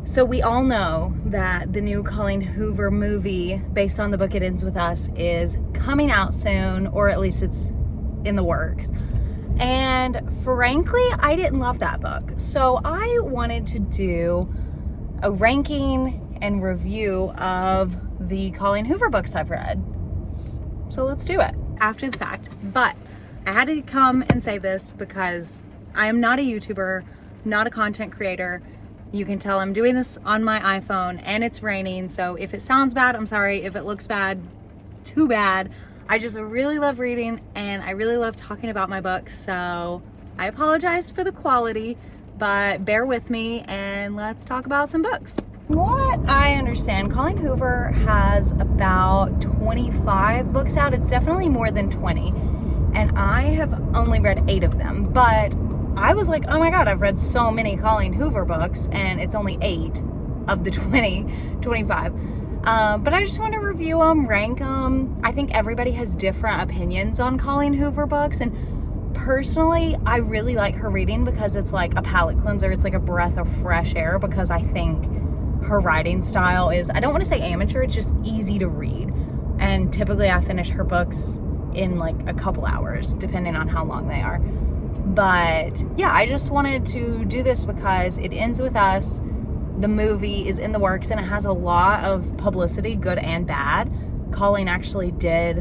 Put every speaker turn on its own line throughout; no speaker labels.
So we all know that the new Colleen Hoover movie based on the book It Ends With Us is coming out soon, or at least it's in the works. And frankly, I didn't love that book. So I wanted to do a ranking and review of the Colleen Hoover books I've read. So let's do it after the fact. But I had to come and say this because I am not a YouTuber, not a content creator. You can tell I'm doing this on my iPhone and it's raining. So if it sounds bad, I'm sorry. If it looks bad, too bad. I just really love reading and I really love talking about my books. So I apologize for the quality, but bear with me and let's talk about some books. What I understand, Colleen Hoover has about 25 books out. It's definitely more than 20. And I have only read 8 of them, but I was like, oh my God, I've read so many Colleen Hoover books and it's only 8 of the 25. But I just want to review them, rank them. I think everybody has different opinions on Colleen Hoover books. And personally, I really like her reading because it's like a palate cleanser. It's like a breath of fresh air because I think her writing style is, I don't want to say amateur, it's just easy to read. And typically I finish her books in like a couple hours, depending on how long they are. But yeah, I just wanted to do this because It Ends With Us, the movie is in the works and it has a lot of publicity, good and bad. Colleen actually did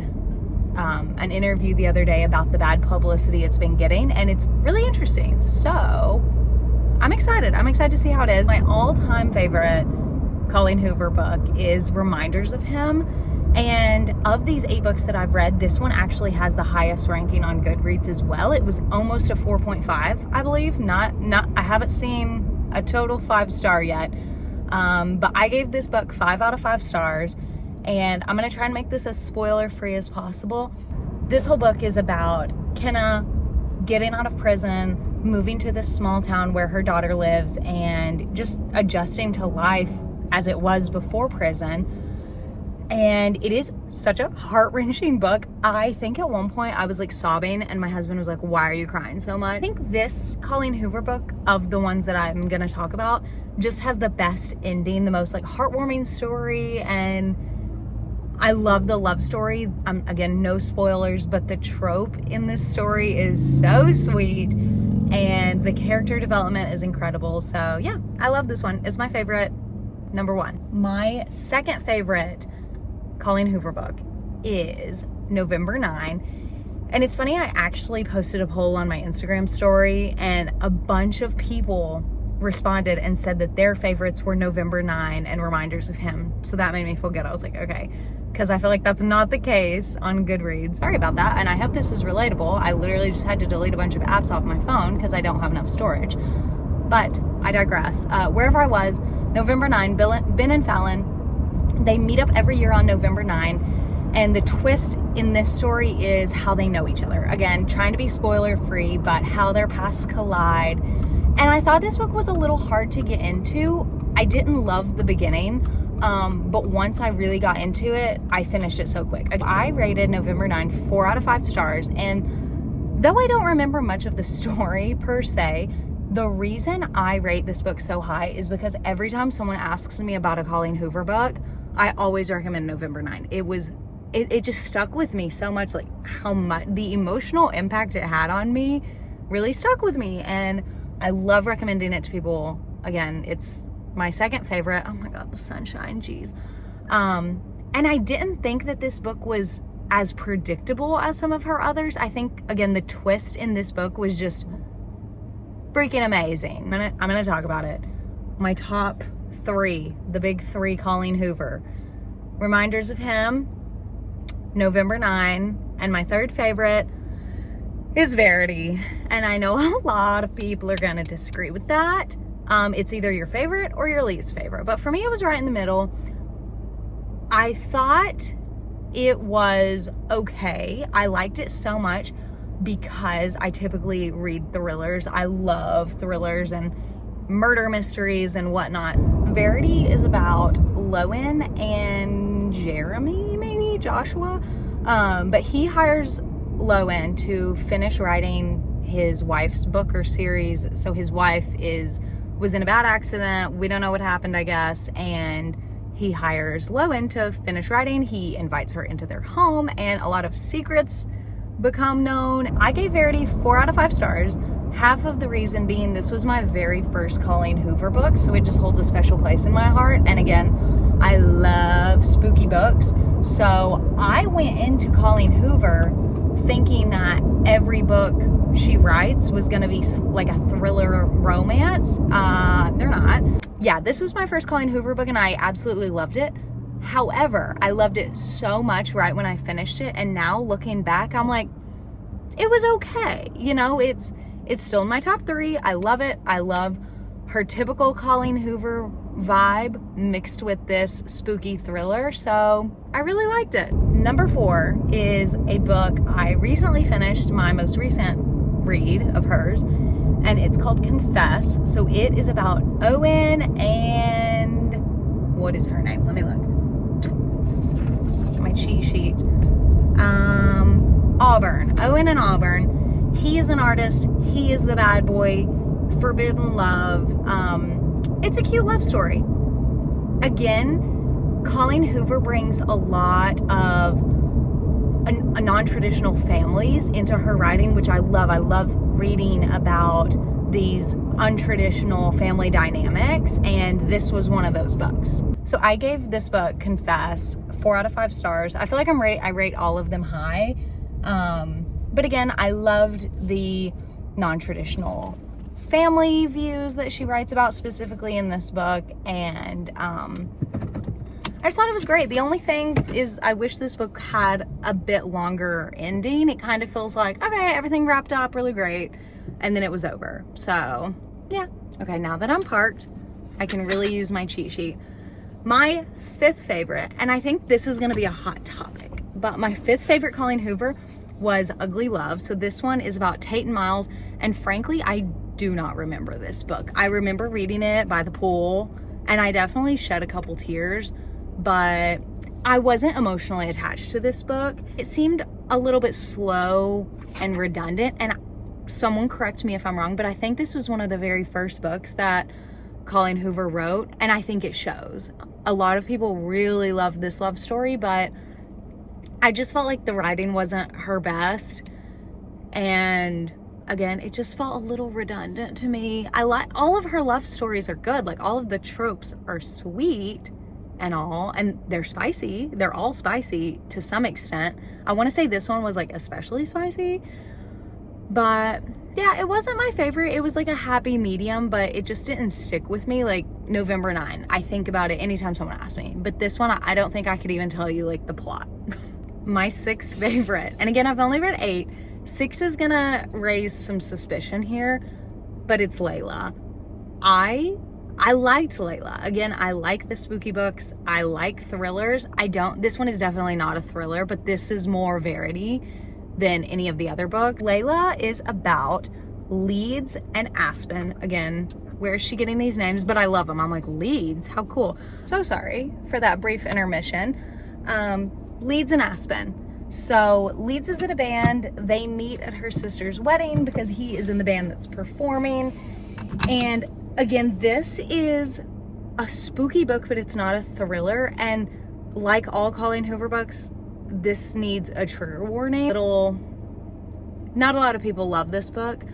an interview the other day about the bad publicity it's been getting, and it's really interesting. So I'm excited. I'm excited to see how it is. My all-time favorite Colleen Hoover book is Reminders of Him. And of these 8 books that I've read, this one actually has the highest ranking on GoodReads as well. It was almost a 4.5, I believe. I haven't seen a total 5-star yet. But I gave this book 5 out of 5 stars. And I'm going to try and make this as spoiler-free as possible. This whole book is about Kenna getting out of prison, moving to this small town where her daughter lives, and just adjusting to life as it was before prison. And it is such a heart-wrenching book. I think at one point I was like sobbing and my husband was like, why are you crying so much? I think this Colleen Hoover book, of the ones that I'm gonna talk about, just has the best ending, the most like heartwarming story. And I love the love story. Again, no spoilers, but the trope in this story is so sweet and the character development is incredible. So yeah, I love this one. It's my favorite, number 1. My second favorite Colleen Hoover book is November 9. And it's funny, I actually posted a poll on my Instagram story and a bunch of people responded and said that their favorites were November 9 and Reminders of Him. So that made me feel good. I was like, okay, because I feel like that's not the case on GoodReads. Sorry about that. And I hope this is relatable. I literally just had to delete a bunch of apps off my phone because I don't have enough storage. But I digress. Wherever I was, November 9, Ben and Fallon, they meet up every year on November 9, and the twist in this story is how they know each other. Again, trying to be spoiler-free, but how their paths collide. And I thought this book was a little hard to get into. I didn't love the beginning, but once I really got into it, I finished it so quick. I rated November 9 4 out of 5 stars, and though I don't remember much of the story per se, the reason I rate this book so high is because every time someone asks me about a Colleen Hoover book, I always recommend November 9. It just stuck with me so much, like how much the emotional impact it had on me really stuck with me. And I love recommending it to people. Again, it's my second favorite. Oh my God, the sunshine, geez. And I didn't think that this book was as predictable as some of her others. I think, again, the twist in this book was just freaking amazing. I'm gonna talk about it. My top 3, the big 3 Colleen Hoover. Reminders of Him, November 9, and my third favorite is Verity. And I know a lot of people are gonna disagree with that. It's either your favorite or your least favorite, but for me it was right in the middle. I thought it was okay. I liked it so much because I typically read thrillers. I love thrillers and murder mysteries and whatnot. Verity is about Lowen and Jeremy, maybe Joshua, but he hires Lowen to finish writing his wife's book or series. So his wife is was in a bad accident. We don't know what happened, I guess. And he hires Lowen to finish writing. He invites her into their home, and a lot of secrets become known. I gave Verity 4 out of 5 stars. Half of the reason being this was my very first Colleen Hoover book, so it just holds a special place in my heart. And again, I love spooky books. So I went into Colleen Hoover thinking that every book she writes was gonna be like a thriller romance. They're not. Yeah, this was my first Colleen Hoover book and I absolutely loved it. However, I loved it so much right when I finished it, and now looking back, I'm like, it was okay. You know, it's still in my top 3. I love it. I love her typical Colleen Hoover vibe mixed with this spooky thriller, so I really liked it. Number 4 is a book I recently finished, my most recent read of hers, and it's called Confess. So it is about Owen and what is her name? Let me look. My cheat sheet. Auburn. Owen and Auburn. He is an artist. He is the bad boy. Forbidden love. It's a cute love story. Again, Colleen Hoover brings a lot of non-traditional families into her writing, which I love. I love reading about these untraditional family dynamics, and this was one of those books. So I gave this book, Confess, 4 out of 5 stars. I feel like I rate all of them high. But again, I loved the non-traditional family views that she writes about specifically in this book, and I just thought it was great. The only thing is I wish this book had a bit longer ending. It kind of feels like, okay, everything wrapped up really great, and then it was over. So yeah. Okay, now that I'm parked, I can really use my cheat sheet. My 5th favorite, and I think this is gonna be a hot topic, but my 5th favorite Colleen Hoover was Ugly Love. So this one is about Tate and Miles, and frankly, I do not remember this book. I remember reading it by the pool, and I definitely shed a couple tears, but I wasn't emotionally attached to this book. It seemed a little bit slow and redundant, and someone correct me if I'm wrong, but I think this was one of the very first books that Colleen Hoover wrote, and I think it shows. A lot of people really love this love story, but I just felt like the writing wasn't her best, and again, it just felt a little redundant to me. I like all of her love stories are good. Like, all of the tropes are sweet and all, and they're spicy. They're all spicy to some extent. I want to say this one was like especially spicy, but yeah, it wasn't my favorite. It was like a happy medium, but it just didn't stick with me. Like November 9, I think about it anytime someone asks me, but this one, I don't think I could even tell you like the plot. My 6th favorite, and again, I've only read 8. 6 is gonna raise some suspicion here, but it's Layla. I liked Layla. Again, I like the spooky books. I like thrillers. This one is definitely not a thriller, but this is more Verity than any of the other books. Layla is about Leeds and Aspen. Again, where is she getting these names? But I love them. I'm like, Leeds, how cool. So sorry for that brief intermission. Leeds and Aspen. So Leeds is in a band. They meet at her sister's wedding because he is in the band that's performing. And again, this is a spooky book, but it's not a thriller. And like all Colleen Hoover books, this needs a trigger warning. Not a lot of people love this book.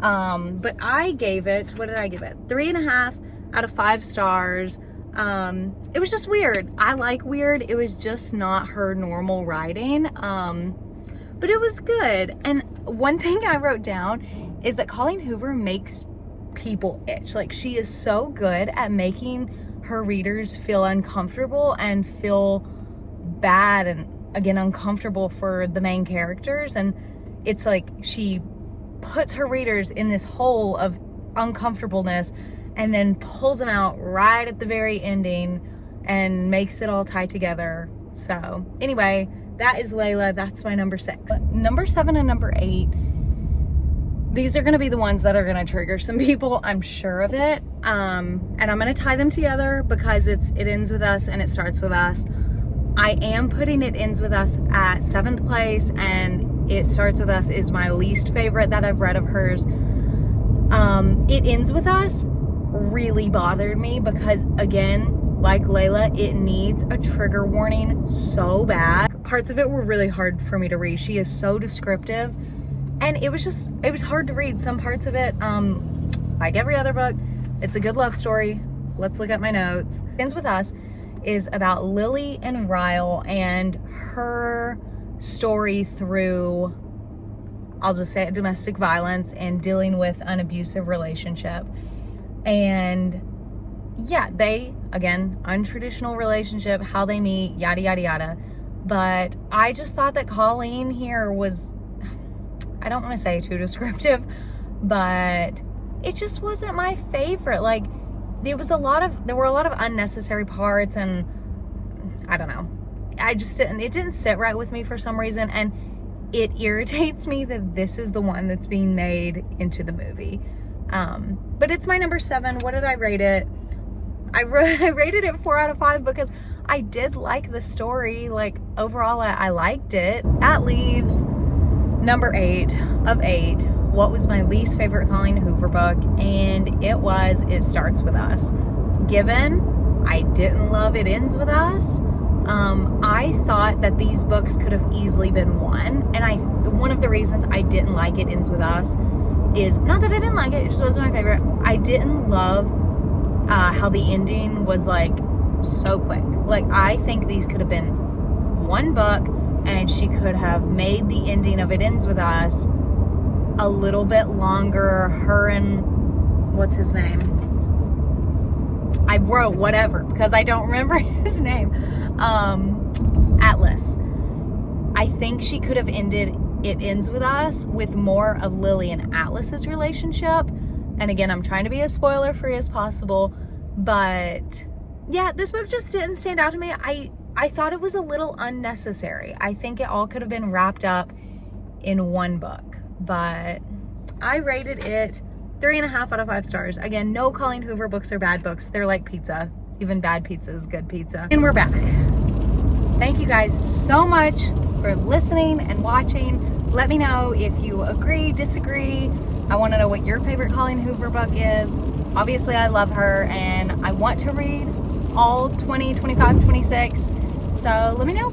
But I gave it, what did I give it? 3.5 out of 5 stars. It was just weird. I like weird. It was just not her normal writing. But it was good. And one thing I wrote down is that Colleen Hoover makes people itch. Like, she is so good at making her readers feel uncomfortable and feel bad and, again, uncomfortable for the main characters. And it's like she puts her readers in this hole of uncomfortableness and then pulls them out right at the very ending and makes it all tie together. So anyway, that is Layla. That's my number 6. Number 7 and number 8, these are gonna be the ones that are gonna trigger some people, I'm sure of it. And I'm gonna tie them together because it ends with us and it starts with us. I am putting It Ends With Us at 7th place, and It Starts With Us is my least favorite that I've read of hers. It Ends With Us really bothered me because, again, like Layla, it needs a trigger warning so bad. Parts of it were really hard for me to read. She is so descriptive, and it was hard to read. Some parts of it, like every other book, it's a good love story. Let's look at my notes. Ends With Us is about Lily and Ryle and her story through, I'll just say it, domestic violence and dealing with an abusive relationship. And yeah, they, again, untraditional relationship, how they meet, yada, yada, yada. But I just thought that Colleen here was, I don't want to say too descriptive, but it just wasn't my favorite. Like, there were a lot of unnecessary parts, and I don't know. It didn't sit right with me for some reason, and it irritates me that this is the one that's being made into the movie. But it's my number 7. What did I rate it? I rated it 4 out of 5 because I did like the story. Like, overall, I liked it. That leaves number 8 of 8. What was my least favorite Colleen Hoover book? And It Starts With Us. Given I didn't love It Ends With Us, I thought that these books could have easily been one. And one of the reasons I didn't like It Ends With Us is, not that I didn't like it, it just wasn't my favorite. I didn't love how the ending was like so quick. Like, I think these could have been one book, and she could have made the ending of It Ends With Us a little bit longer. Her and, what's his name? I wrote whatever because I don't remember his name. Atlas. I think she could have ended It Ends With Us with more of Lily and Atlas's relationship. And again, I'm trying to be as spoiler free as possible, but yeah, this book just didn't stand out to me. I thought it was a little unnecessary. I think it all could have been wrapped up in one book, but I rated it 3.5 out of 5 stars. Again, no Colleen Hoover books are bad books. They're like pizza. Even bad pizza is good pizza. And we're back. Thank you guys so much for listening and watching. Let me know if you agree, disagree. I want to know what your favorite Colleen Hoover book is. Obviously, I love her, and I want to read all 20, 25, 26. So let me know.